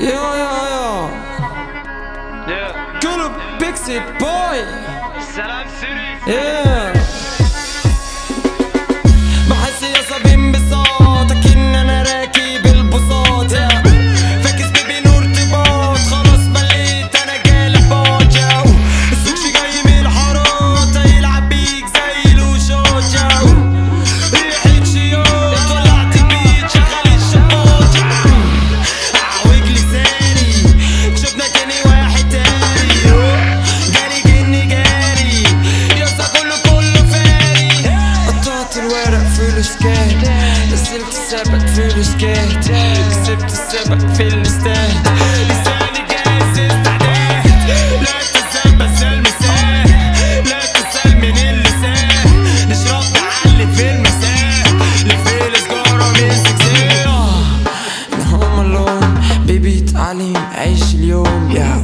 يا كله بيكسي بوي. سلام سوري. بحس يا صبي انبساط كأن انا راكب البساط، فاكس بيبي نور ارتباط، خلاص مليت انا جالب باجا. السوق جاي من الحارات هيلعب بيك زي الوشوشة، ريحة شياط ولعت البيت شغل الشباط، عوج لساني شفنا تاني واحد تاني، جاري جني جاري يسا كله فاري. قطعت الورق في الاسكات، نزلت السبت في الاسكات، كسبت السبت في الاستاد، لساني جاهز استعداد، لا تسال بس المساء، لا تسال من اللسان، نشرب نعلي في المساء، لفي السجارة مسك زيها. هوم الون بيبي تعليم عيش اليوم يا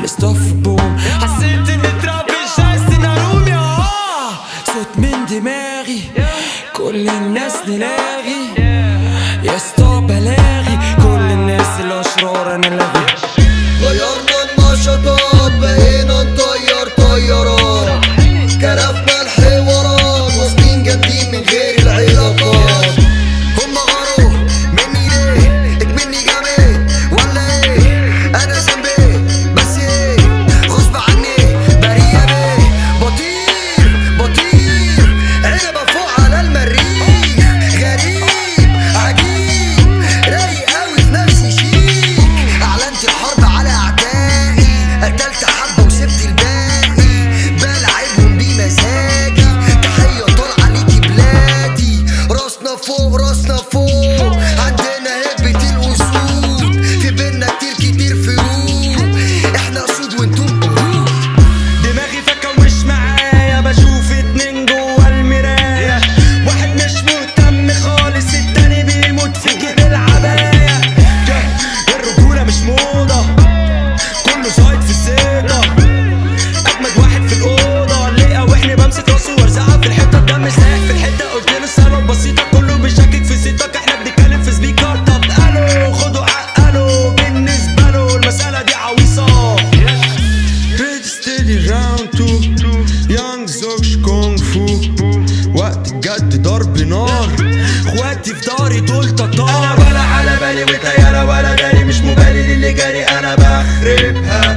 الستاف بوم، حسيت اني اتربش عايزين اروم يا صوت من دماغي كل الناس نلاغي يا اسطى بلاغي، كل الناس الاشرار انا لاغي. غيرنا النشاطات بقينا نطير طيارات، كرفنا الحوارات واصلين جامدين من غير العلاقات. هما غاروا مني ليه؟ اكملني جامد ولا ايه؟ انا ذنبي بس ايه؟ غصب عني بريء بيه، بطير عنبة فوق على المريخ، غريب عجيب رايق قوي في نفسي شيك، اعلنت الحرب على اعدائي، قتلت حبة وسبت الباقي، بلعبهم بمزاجي، تحية طالعة ليكي بلادي، راسنا فوق عندنا هبة الاسود، في بينا كتير فروق، احنا اسود وانتم قرود. دماغي فكة ومش معايا، بشوف اتنين جوا المراية، واحد مش مهتم خالص التاني بيموت فيكي بالعباية. الرجولة مش موضة كله زايد في الزيطة، أجمد واحد في الأوضة اللي قاوحني بمسك راسه وارزعها في الحتة، الدم سايح في الحتة، قلت له السبب بسيطة كله بيشكك في ستك، احنا بنتكلم في سبيكر. طب قالوا خدوا عقله بالنسبة له المسألة دي عويصة. Pretty steady round two Young زوجش كونغ فو، وقت الجد ضرب نار، اخواتي في داري دول انا تطار، ولا على بالي وطيارة ولا داري، مش مبالي للي جاري انا بخربها.